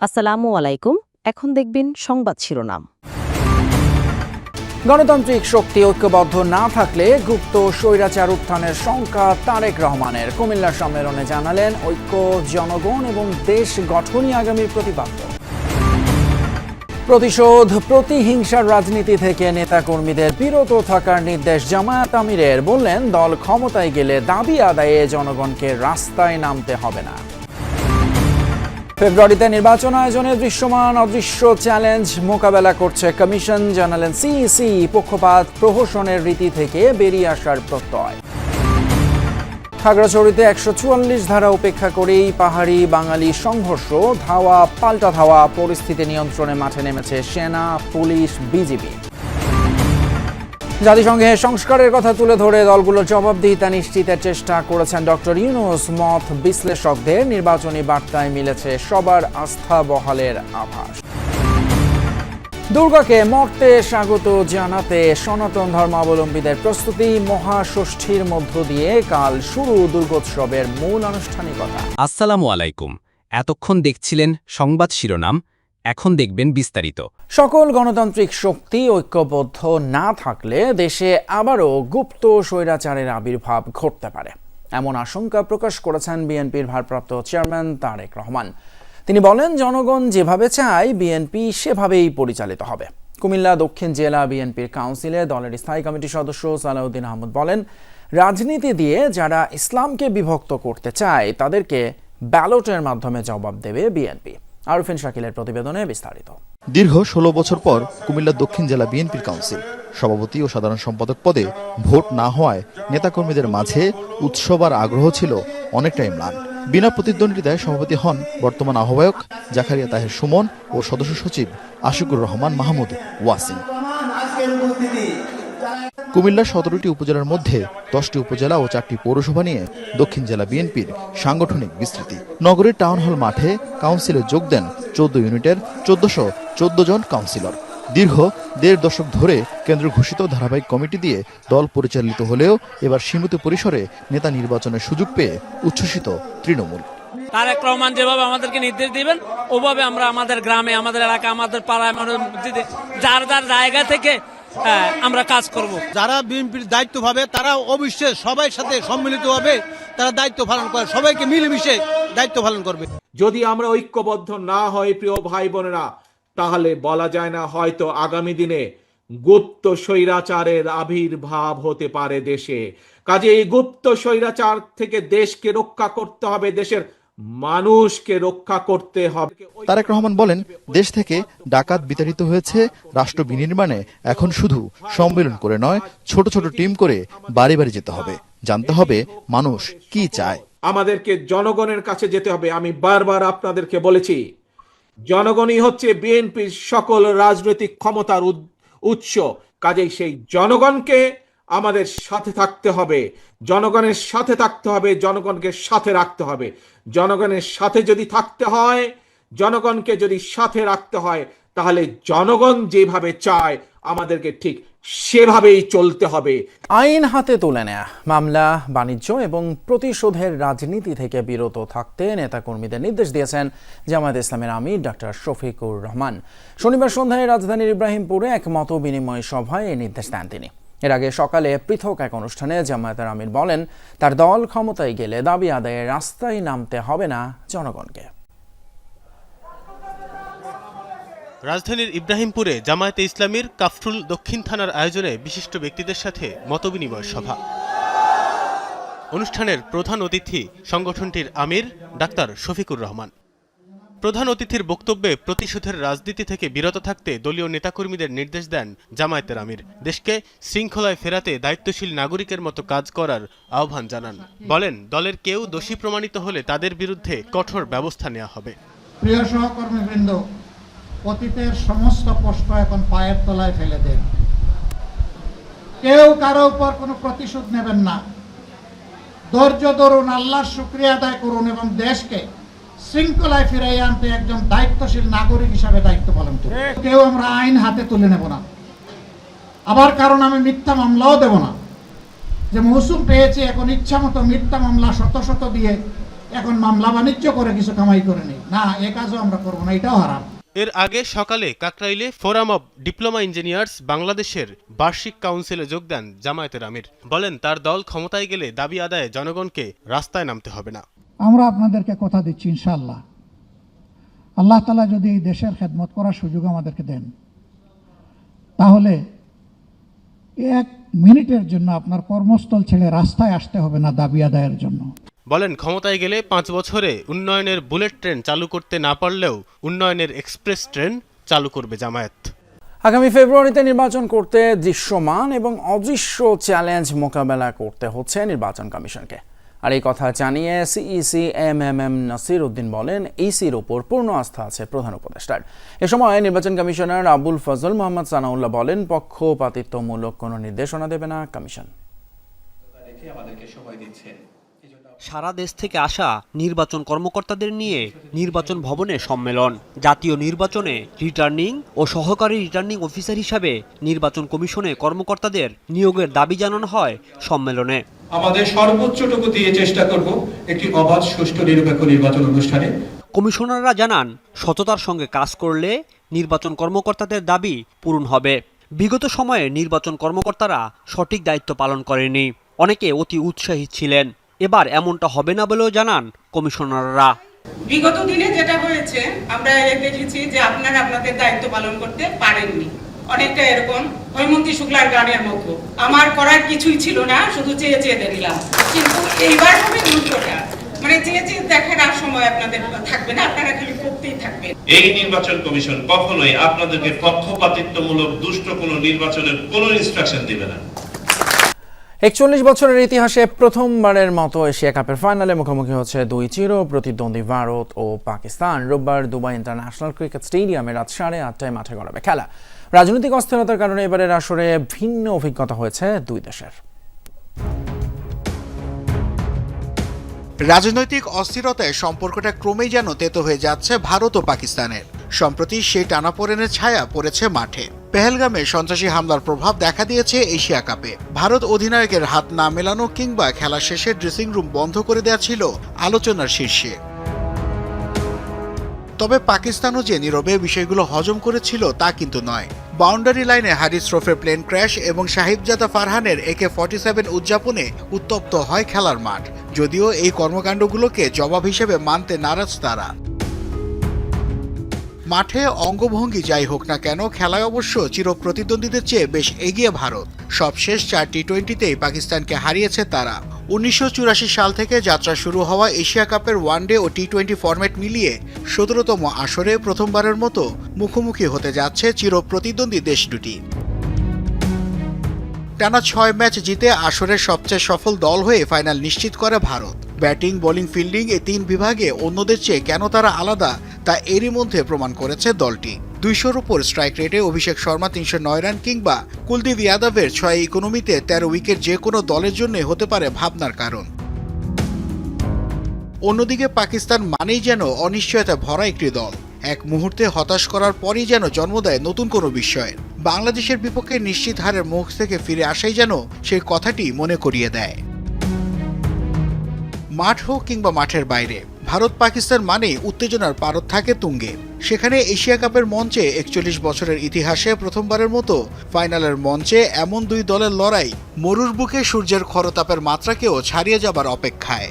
আসসালামু আলাইকুম। এখন দেখবেন সংবাদ শিরোনাম। গণতান্ত্রিক শক্তি ঐক্যবদ্ধ না থাকলে গুপ্ত স্বৈরাচার উত্থানের শঙ্কা তারেক রহমানের। কুমিল্লা সম্মেলনে জানালেন ঐক্য, জনগণ এবং দেশ গঠনই আগামীর প্রতিপাদ্য। প্রতিশোধ, প্রতিহিংসার রাজনীতি থেকে নেতাকর্মীদের বিরত থাকার নির্দেশ জামায়াত আমিরের। বললেন, দল ক্ষমতায় গেলে দাবি আদায়ে জনগণকে রাস্তায় নামতে হবে না। ফেব্রুয়ারিতে নির্বাচন আয়োজনে দৃশ্যমান অদৃশ্য চ্যালেঞ্জ মোকাবেলা করছে কমিশন। জানালেন সিইসি, পক্ষপাত প্রহসনের রীতি থেকে বেরিয়ে আসার প্রত্যয়। খাগড়াছড়িতে ১৪৪ ধারা উপেক্ষা করেই পাহাড়ি বাঙালি সংঘর্ষ, ধাওয়া পাল্টা ধাওয়া, পরিস্থিতি নিয়ন্ত্রণে মাঠে নেমেছে সেনা, পুলিশ, বিজিবি। জাতিসংঘে সংস্কারের কথা তুলে ধরে দলগুলোর জবাবদিহিতা নিশ্চিতের চেষ্টা করেছেন ডক্টর ইউনূস। মত বিশ্লেষকদের, নির্বাচনী বার্তায় মিলেছে সবার আস্থা বহালের আভাস। দুর্গাকে মর্তে স্বাগত জানাতে সনাতন ধর্মাবলম্বীদের প্রস্তুতি। মহাষষ্ঠীর মধ্য দিয়ে কাল শুরু দুর্গোৎসবের মূল আনুষ্ঠানিকতা। আসসালামু আলাইকুম। এতক্ষণ দেখছিলেন সংবাদ শিরোনাম, এখন দেখবেন বিস্তারিত। সকল গণতান্ত্রিক শক্তি ঐক্যবদ্ধ না থাকলে দেশে আবারও গুপ্ত স্বৈরাচারের আবির্ভাব ঘটতে পারে, এমন আশঙ্কা প্রকাশ করেছেন বিএনপির ভারপ্রাপ্ত চেয়ারম্যান তারেক রহমান। তিনি বলেন, জনগণ যেভাবে চায় বিএনপি সেভাবেই পরিচালিত হবে। কুমিল্লা দক্ষিণ জেলা বিএনপির কাউন্সিলে দলের স্থায়ী কমিটির সদস্য সালাউদ্দিন আহমদ বলেন, রাজনীতি দিয়ে যারা ইসলামকে বিভক্ত করতে চায় তাদেরকে ব্যালটের মাধ্যমে জবাব দেবে বিএনপি। আরফিন শাকিলের প্রতিবেদনে বিস্তারিত। দীর্ঘ ১৬ বছর পর কুমিল্লা দক্ষিণ জেলা বিএনপির কাউন্সিল সভাপতি ও সাধারণ সম্পাদক পদে ভোট না হওয়ায় নেতাকর্মীদের মাঝে উৎসব আর আগ্রহ ছিল অনেকটাই ম্লান। বিনা প্রতিদ্বন্দ্বিতায় সভাপতি হন বর্তমান আহ্বায়ক জাকারিয়া তাহের সুমন ও সদস্য সচিব আশিকুর রহমান মাহমুদ ওয়াসিম। কুমিল্লার ১৭টি উপজেলার মধ্যে 10টি উপজেলা ও 4টি পৌরসভা নিয়ে দক্ষিণ জেলা বিএনপির সাংগঠনিক বিস্তৃতি। নগরীর টাউন হল মাঠে কাউন্সিলে যোগ দেন 14 ইউনিটের 1414 জন কাউন্সিলর। দীর্ঘ 1.5 দশক ধরে কেন্দ্র ঘোষিত ধারাবাহিক কমিটি দিয়ে দল পরিচালিত হলেও এবার সীমিত পরিসরে নেতা নির্বাচনের সুযোগ পেয়ে উচ্ছ্বসিত তৃণমূল। তারেক রহমান যেভাবে আমাদেরকে নির্দেশ দিবেন ওভাবে আমরা আমাদের গ্রামে, আমাদের এলাকা, আমাদের পাড়ায়, যার যার জায়গা থেকে আমরা কাজ করব। যারা বিএনপির দায়িত্ব পাবে তারা অবশ্যই সবাই সাথে সম্মিলিতভাবে তারা দায়িত্ব পালন করে, সবাইকে মিলেমিশে দায়িত্ব পালন করবে। যদি আমরা ঐক্যবদ্ধ না হই প্রিয় ভাই বোনেরা, তাহলে বলা যায় না, হয়তো আগামী দিনে গুপ্ত স্বৈরাচারের আবির্ভাব হতে পারে দেশে। কাজে এই গুপ্ত স্বৈরাচার থেকে দেশকে রক্ষা করতে হবে, দেশের মানুষকে রক্ষা করতে হবে। তারেক রহমান বলেন, দেশ থেকে ডাকাত বিতাড়িত হয়েছে, রাষ্ট্র বিনির্মাণে এখন শুধু সম্মেলন করে নয়, ছোট ছোট টিম করে বাড়ি বাড়ি যেতে হবে, জানতে হবে মানুষ কি চায়। আমাদেরকে জনগণের কাছে যেতে হবে। আমি বারবার আপনাদেরকে বলেছি, জনগণই হচ্ছে বিএনপির সকল রাজনৈতিক ক্ষমতার উৎস। কাজেই সেই জনগণকে আমাদের সাথে থাকতে হবে, জনগণের সাথে থাকতে হবে, জনগণকে সাথে রাখতে হবে। জনগণের সাথে যদি থাকতে হয়, জনগণকে যদি সাথে রাখতে হয়, তাহলে জনগণ যেভাবে চায় আমাদেরকে ঠিক সেভাবেই চলতে হবে। আইন হাতে তুলে নেয়া, মামলা, বাণিজ্য এবং প্রতিশোধের রাজনীতি থেকে বিরত থাকতে নেতাকর্মীদের নির্দেশ দিয়েছেন জামায়াতে ইসলামের আমির ডক্টর শফিকুর রহমান। শনিবার সন্ধ্যায় রাজধানীর ইব্রাহিমপুরে এক মত বিনিময় সভায় এই নির্দেশ দেন তিনি। এর আগে সকালে পৃথক এক অনুষ্ঠানে জামায়াতের আমির বলেন, তার দল ক্ষমতায় গেলে দাবি আদায়ে রাস্তায় নামতে হবে না জনগণকে। রাজধানীর ইব্রাহিমপুরে জামায়াতে ইসলামীর কাফরুল দক্ষিণ থানার আয়োজনে বিশিষ্ট ব্যক্তিদের সাথে মতবিনিময় সভা। অনুষ্ঠানের প্রধান অতিথি সংগঠনটির আমির ডাক্তার শফিকুর রহমান। প্রধান অতিথির বক্তব্যে প্রতিশোধের রাজনীতি থেকে বিরত থাকতে দলীয় নেতাকর্মীদের নির্দেশ দেন জামায়াতের আমির। দেশকে শৃঙ্খলায় ফেরাতে দায়িত্বশীল নাগরিকের মতো কাজ করার আহ্বান জানান। বলেন, দলের কেউ দোষী প্রমাণিত হলে তাদের বিরুদ্ধে কঠোর ব্যবস্থা নেওয়া হবে। প্রিয় সহকর্মীবৃন্দ, অতীতের সমস্ত প্রশ্ন এখন পায়ের তলায় ফেলে দেন। কেউ কারো উপর কোনো প্রতিশোধ নেবেন না। ধৈর্য ধরুন, আল্লাহর শুকরিয়া আদায় করুন এবং দেশকে শৃঙ্খলায় ফিরাই আনতে একজন দায়িত্বশীল নাগরিক হিসাবে দায়িত্ব পালন করুন। কেউ আমরা আইন হাতে তুলে নেব না, আবার কারণ আমি মিথ্যা মামলাও দেব না। যে মৌসুম পেয়েছি, এখন ইচ্ছা মতো মিথ্যা মামলা শত শত দিয়ে এখন মামলা বাণিজ্য করে কিছু কামাই করে নেই, না, এ কাজও আমরা করবো না, এটাও হারাম। এর আগে সকালে কাকরাইলে ফোরাম অব ডিপ্লোমা ইঞ্জিনিয়ার্স বাংলাদেশের বার্ষিক কাউন্সিলে যোগ দেন জামায়াতের আমির। বলেন তার দল ক্ষমতায় গেলে দাবি আদায়ে জনগণকে রাস্তায় নামতে হবে না। আমরা আপনাদেরকে কথা দিচ্ছি, ইনশাআল্লাহ আল্লাহ তাআলা যদি এই দেশের খেদমত করার সুযোগ আমাদেরকে দেন, তাহলে 1 মিনিটের জন্য আপনার কর্মস্থল ছেড়ে রাস্তায় আসতে হবে না দাবি আদায়ের জন্য। বলেন ক্ষমতায় গেলে 5 বছরে উন্নয়নের বুলেট ট্রেন চালু করতে না পারলেও উন্নয়নের এক্সপ্রেস ট্রেন চালু করবে জামায়াত। আগামী ফেব্রুয়ারিতে নির্বাচন করতে দৃশ্যমান এবং অদৃশ্য চ্যালেঞ্জ মোকাবেলা করতে হচ্ছে নির্বাচন কমিশনকে। আর এই কথা জানিয়ে সিইসি এমএমএম নাসির উদ্দিন বলেন, ইসির ওপর পূর্ণ আস্থা আছে প্রধান উপদেষ্টার। এ সময় নির্বাচন কমিশনার আবুল ফজল মোহাম্মদ সানাউল্লাহ বলেন, পক্ষপাতিত্বমূলক কোনো নির্দেশনা দেবে না কমিশন। সারা দেশ থেকে আসা নির্বাচন কর্মকর্তাদের নিয়ে নির্বাচন ভবনে সম্মেলন। জাতীয় নির্বাচনে রিটার্নিং ও সহকারী রিটার্নিং অফিসার হিসাবে নির্বাচন কমিশনে কর্মকর্তাদের নিয়োগের দাবি জানানো হয় সম্মেলনে। আমাদের সর্বোচ্চটুকু দিয়ে চেষ্টা করব একটি অবাধ, সুষ্ঠু, নিরপেক্ষ নির্বাচন অনুষ্ঠানে। কমিশনাররা জানান, সততার সঙ্গে কাজ করলে নির্বাচন কর্মকর্তাদের দাবি পূরণ হবে। বিগত সময়ে নির্বাচন কর্মকর্তারা সঠিক দায়িত্ব পালন করেনি, অনেকে অতি উৎসাহী ছিলেন। এবার এমনটা হবে না বলেও জানান কমিশনাররা। বিগত দিনে যেটা হয়েছে আমরা দেখেছি যে আপনারা আপনাদের দায়িত্ব পালন করতে পারেননি, অনেকটা এরকম হৈমন্তী শুক্লার গানের মতো, আমার করার কিছুই ছিল না, শুধু চেয়ে চেয়ে দেখলাম। কিন্তু এইবার হবে উল্টোটা, মানে চেয়ে চেয়ে দেখার আর সময় আপনাদের থাকবে না, আপনারা খালি করতেই থাকবেন। এই নির্বাচন কমিশন কখনোই আপনাদেরকে পক্ষপাতিত্বমূলক দুষ্ট কোনো নির্বাচনের কোনো ইনস্ট্রাকশন দিবে না। 41 বছরের ইতিহাসে প্রথমবারের মতো এশিয়া কাপের ফাইনালে মুখোমুখি হচ্ছে 2 চির প্রতিদ্বন্দ্বী ভারত ও পাকিস্তান। রোববার দুবাই ইন্টারন্যাশনাল ক্রিকেট স্টেডিয়ামে রাত 8:30টায় মাঠে গড়াবে খেলা। রাজনৈতিক অস্থিরতার কারণে এবারের আসরে ভিন্ন অভিজ্ঞতা হয়েছে দুই দেশের। রাজনৈতিক অস্থিরতায় সম্পর্কটা ক্রমেই যেন তেতো হয়ে যাচ্ছে ভারত ও পাকিস্তানের। সম্প্রতি সেই টানাপোড়েনের ছায়া পড়েছে মাঠে। পেহেলগামে সন্ত্রাসী হামলার প্রভাব দেখা দিয়েছে এশিয়া কাপে। ভারত অধিনায়কের হাত না মেলানো কিংবা খেলা শেষে ড্রেসিং রুম বন্ধ করে দেওয়া ছিল আলোচনার শীর্ষে। তবে পাকিস্তানও যে নীরবে বিষয়গুলো হজম করেছিল তা কিন্তু নয়। বাউন্ডারি লাইনে হারিস শ্রফের প্লেন ক্র্যাশ এবং সাহিবজাদা ফারহানের AK-47 উদযাপনে উত্তপ্ত হয় খেলার মাঠ। যদিও এই কর্মকাণ্ডগুলোকে জবাব হিসেবে মানতে নারাজ তারা। মাঠে অঙ্গভঙ্গি যাই হোক না কেন, খেলায় অবশ্য চির প্রতিদ্বন্দ্বীদের চেয়ে বেশ এগিয়ে ভারত। সবশেষ 4 টি-20তেই পাকিস্তানকে হারিয়েছে তারা। 1984 সাল থেকে যাত্রা শুরু হওয়া এশিয়া কাপের ওয়ানডে ও টি-20 ফরম্যাট মিলিয়ে 17তম আসরে প্রথমবারের মতো মুখোমুখি হতে যাচ্ছে চির প্রতিদ্বন্দ্বী দেশ দুটি। টানা 6 ম্যাচ জিতে আসরের সবচেয়ে সফল দল হয়ে ফাইনাল নিশ্চিত করে ভারত। ব্যাটিং, বোলিং, ফিল্ডিং এই 3 বিভাগে অন্যদের চেয়ে কেন তারা আলাদা তা এরই মধ্যে প্রমাণ করেছে দলটি। 200-র উপর স্ট্রাইক রেটে অভিষেক শর্মা 309 রান কিংবা কুলদীপ যাদবের 6 ইকোনমিতে 13 উইকেট যে কোনো দলের জন্য হতে পারে ভাবনার কারণ। অন্যদিকে পাকিস্তান মানেই যেন অনিশ্চয়তা ভরা একটি দল। এক মুহূর্তে হতাশ করার পরই যেন জন্ম দেয় নতুন কোনো বিস্ময়ের। বাংলাদেশের বিপক্ষে নিশ্চিত হারের মুখ থেকে ফিরে আসাই যেন সেই কথাটি মনে করিয়ে দেয়। মাঠ হোক কিংবা মাঠের বাইরে, ভারত পাকিস্তান মানে উত্তেজনার পারদ থাকে তুঙ্গে। সেখানে এশিয়া কাপের মঞ্চে 41 বছরের ইতিহাসে প্রথমবারের মতো ফাইনালের মঞ্চে এমন দুই দলের লড়াই মরুর বুকে সূর্যের খরতাপের মাত্রাকেও ছাড়িয়ে যাবার অপেক্ষায়।